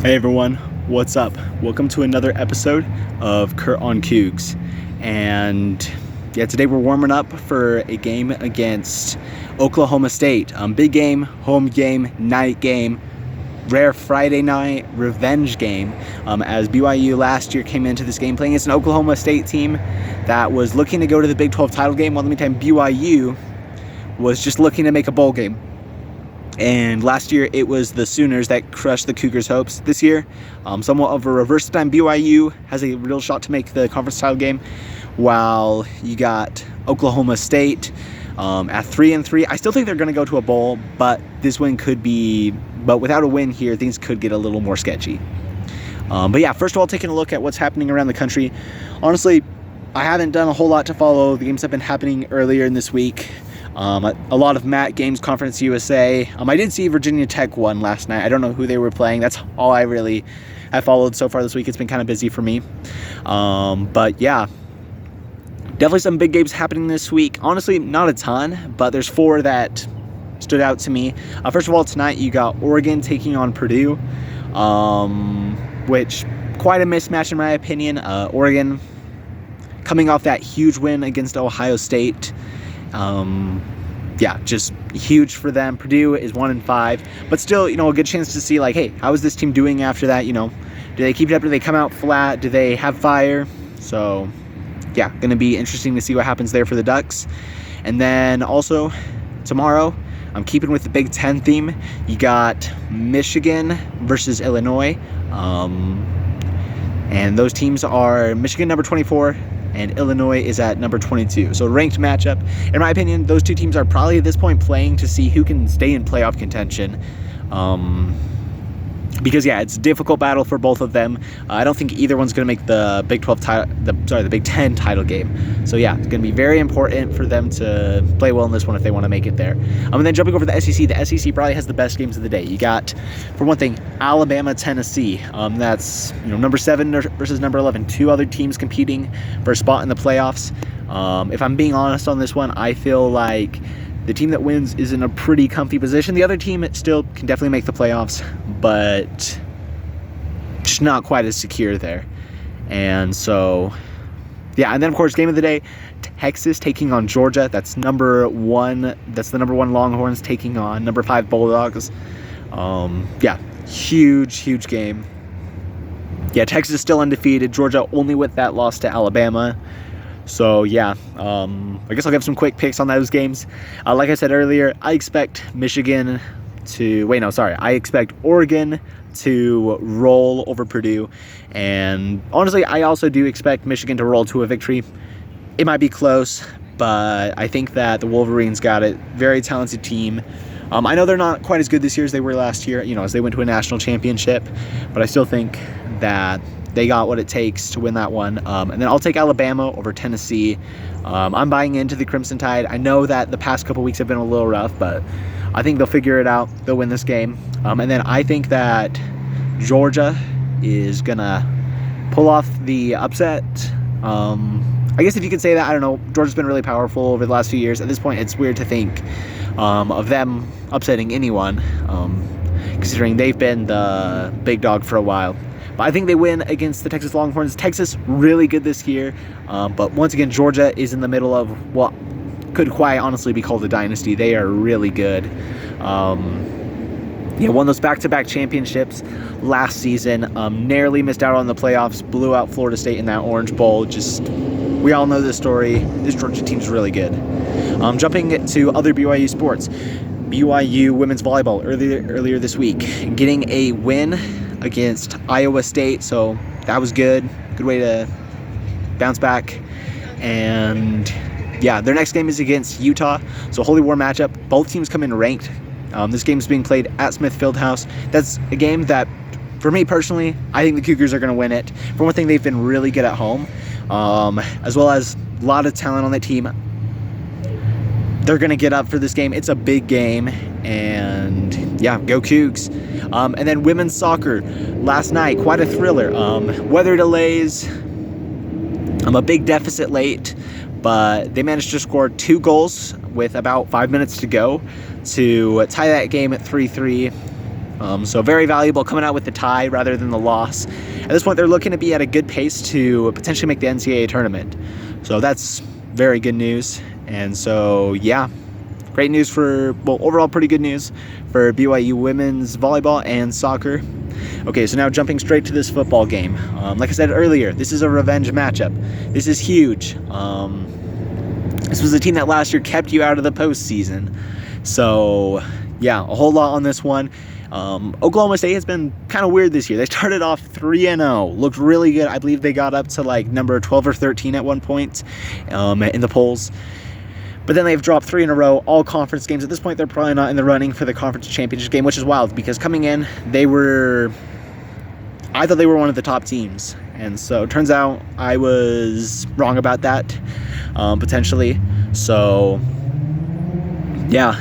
Hey everyone, what's up? Welcome to another episode of Kurt on Cougs. And today we're warming up for a game against Oklahoma State. Big game, home game, night game, rare Friday night revenge game. As BYU last year came into this game playing against an Oklahoma State team that was looking to go to the Big 12 title game, while in the meantime BYU was just looking to make a bowl game. And last year, it was the Sooners that crushed the Cougars' hopes. This year, somewhat of a reverse time. BYU has a real shot to make the conference title game, while you got Oklahoma State at 3-3. I still think they're going to go to a bowl, but this win could be. But without a win here, things could get a little more sketchy. First of all, taking a look at what's happening around the country. Honestly, I haven't done a whole lot to follow the games that have been happening earlier in this week. A lot of MAC games, Conference USA. I did see Virginia Tech won last night. I don't know who they were playing. That's all I really have followed so far this week. It's been kind of busy for me. Definitely some big games happening this week. Honestly, not a ton, but there's four that stood out to me. First of all, tonight you got Oregon taking on Purdue, which quite a mismatch in my opinion. Oregon coming off that huge win against Ohio State. Just huge for them. Purdue is 1-5, but still, a good chance to see, like, hey, how is this team doing after that? Do they keep it up? Do they come out flat? Do they have fire? So, going to be interesting to see what happens there for the Ducks. And then also tomorrow, I'm keeping with the Big Ten theme. You got Michigan versus Illinois, and those teams are Michigan number 24. And Illinois is at number 22. So ranked matchup. In my opinion, those two teams are probably at this point playing to see who can stay in playoff contention. Because it's a difficult battle for both of them. I don't think either one's going to make the Big 12 the Big 10 title game. So it's going to be very important for them to play well in this one if they want to make it there. And then jumping over to the SEC, the SEC probably has the best games of the day. You got, for one thing, Alabama, Tennessee. That's number 7 versus number 11. Two other teams competing for a spot in the playoffs. If I'm being honest on this one, I feel like the team that wins is in a pretty comfy position. The other team still can definitely make the playoffs, but just not quite as secure there. And so, and then of course, game of the day, Texas taking on Georgia. That's number 1. That's the number 1 Longhorns taking on number 5 Bulldogs. Huge game. Texas is still undefeated. Georgia only with that loss to Alabama. So, I guess I'll give some quick picks on those games. Like I said earlier, I expect Oregon to roll over Purdue. And honestly, I also do expect Michigan to roll to a victory. It might be close, but I think that the Wolverines got it. Very talented team. I know they're not quite as good this year as they were last year, as they went to a national championship. But I still think that they got what it takes to win that one. And then I'll take Alabama over Tennessee. I'm buying into the Crimson Tide. I know that the past couple weeks have been a little rough, but I think they'll figure it out. They'll win this game. And then I think that Georgia is going to pull off the upset. I guess if you could say that, I don't know. Georgia's been really powerful over the last few years. At this point, it's weird to think of them upsetting anyone, considering they've been the big dog for a while. But I think they win against the Texas Longhorns. Texas, really good this year. But once again, Georgia is in the middle of what could quite honestly be called a dynasty. They are really good. Won those back-to-back championships last season. Narrowly missed out on the playoffs. Blew out Florida State in that Orange Bowl. We all know this story. This Georgia team is really good. Jumping to other BYU sports. BYU women's volleyball earlier this week. Getting a win against Iowa State, so that was good. Good way to bounce back. And their next game is against Utah, so holy war matchup. Both teams come in ranked. This game is being played at Smith Fieldhouse. That's a game that, for me personally, I think the Cougars are going to win it. For one thing, they've been really good at home, as well as a lot of talent on that team. They're going to get up for this game. It's a big game, and go Cougs. And then women's soccer last night, quite a thriller. Weather delays, a big deficit late, but they managed to score 2 goals with about 5 minutes to go to tie that game at 3-3. So very valuable coming out with the tie rather than the loss. At this point, they're looking to be at a good pace to potentially make the NCAA tournament. So that's very good news. And so, yeah, great news for, well, overall pretty good news for BYU women's volleyball and soccer. Okay, so now jumping straight to this football game. Like I said earlier, this is a revenge matchup. This is huge. This was a team that last year kept you out of the postseason. So, yeah, a whole lot on this one. Oklahoma State has been kind of weird this year. They started off 3-0, looked really good. I believe they got up to like number 12 or 13 at one point in the polls. But then they've dropped 3 in a row, all conference games. At this point, they're probably not in the running for the conference championship game, which is wild because coming in, I thought they were one of the top teams. And so it turns out I was wrong about that, potentially. So, yeah.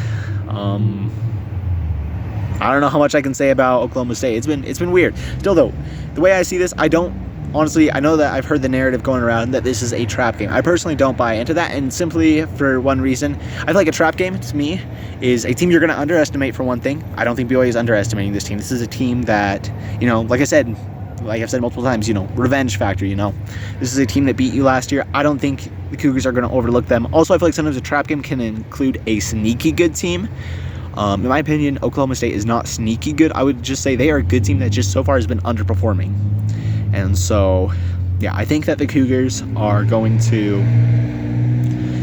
I don't know how much I can say about Oklahoma State. It's been weird. Still, though, the way I see this, I know that I've heard the narrative going around that this is a trap game. I personally don't buy into that, and simply for one reason. I feel like a trap game, to me, is a team you're going to underestimate for one thing. I don't think BYU is underestimating this team. This is a team that, like I've said multiple times, revenge factor, This is a team that beat you last year. I don't think the Cougars are going to overlook them. Also, I feel like sometimes a trap game can include a sneaky good team. In my opinion, Oklahoma State is not sneaky good. I would just say they are a good team that just so far has been underperforming. And so, yeah, I think that the Cougars are going to,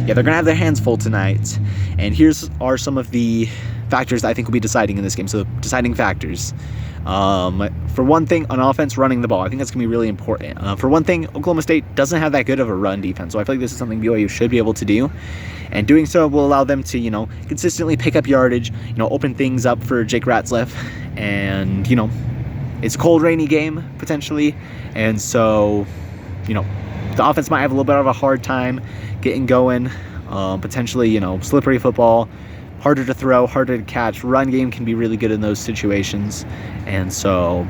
they're going to have their hands full tonight. And here's are some of the factors that I think will be deciding in this game. So, deciding factors. For one thing, on offense, running the ball. I think that's going to be really important. For one thing, Oklahoma State doesn't have that good of a run defense. So, I feel like this is something BYU should be able to do. And doing so will allow them to, consistently pick up yardage, open things up for Jake Ratzlaff. And, it's a cold, rainy game, potentially. And so, the offense might have a little bit of a hard time getting going. Potentially, slippery football, harder to throw, harder to catch. Run game can be really good in those situations. And so,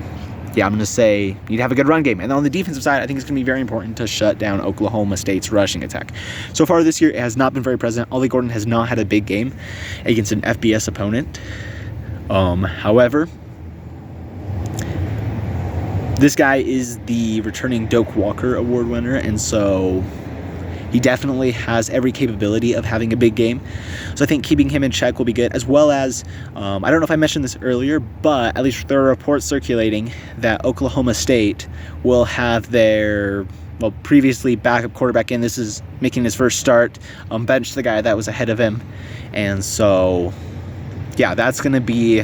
yeah, I'm going to say you need to have a good run game. And on the defensive side, I think it's going to be very important to shut down Oklahoma State's rushing attack. So far this year, it has not been very present. Ollie Gordon has not had a big game against an FBS opponent. However, this guy is the returning Doak Walker Award winner, and so he definitely has every capability of having a big game. So I think keeping him in check will be good, as well as, I don't know if I mentioned this earlier, but at least there are reports circulating that Oklahoma State will have their, previously backup quarterback in. This is making his first start, bench the guy that was ahead of him. And so, yeah, that's going to be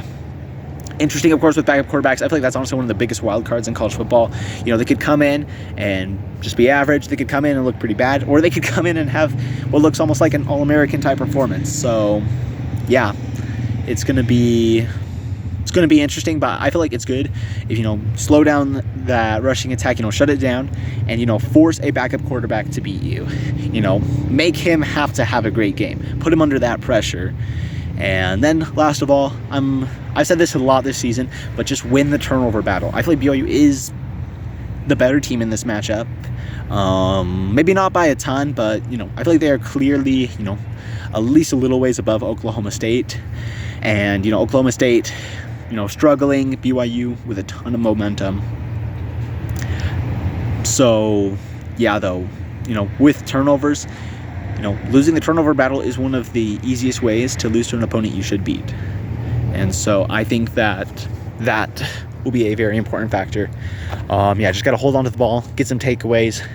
interesting, of course, with backup quarterbacks. I feel like that's honestly one of the biggest wild cards in college football. They could come in and just be average. They could come in and look pretty bad, or they could come in and have what looks almost like an All-American type performance. So, yeah, it's going to be interesting, but I feel like it's good if, slow down that rushing attack, shut it down, and, force a backup quarterback to beat you. Make him have to have a great game. Put him under that pressure. And then, last of all, I've said this a lot this season, but just win the turnover battle. I feel like BYU is the better team in this matchup. Maybe not by a ton, but, I feel like they are clearly, at least a little ways above Oklahoma State. And, Oklahoma State, struggling, BYU with a ton of momentum. So, yeah, though, with turnovers, losing the turnover battle is one of the easiest ways to lose to an opponent you should beat. And so I think that will be a very important factor. Just got to hold on to the ball, get some takeaways.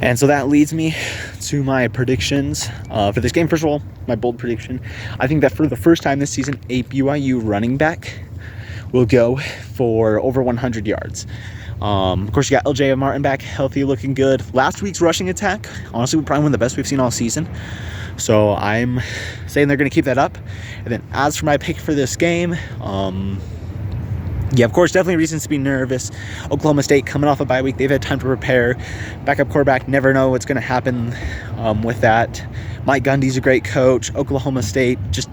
And so that leads me to my predictions for this game. First of all, my bold prediction. I think that for the first time this season, a BYU running back will go for over 100 yards. Of course, you got LJ Martin back, healthy, looking good. Last week's rushing attack, honestly, probably one of the best we've seen all season. So I'm saying they're going to keep that up. And then as for my pick for this game, of course, definitely reasons to be nervous. Oklahoma State coming off a bye week. They've had time to prepare. Backup quarterback, never know what's going to happen with that. Mike Gundy's a great coach. Oklahoma State, just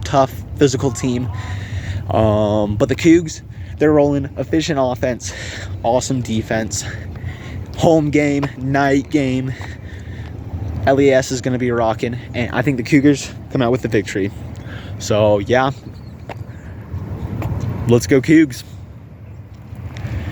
tough, physical team. But the Cougs, they're rolling. Efficient offense, awesome defense. Home game, night game. LES is going to be rocking. And I think the Cougars come out with the victory. So, yeah, Let's go Cougs.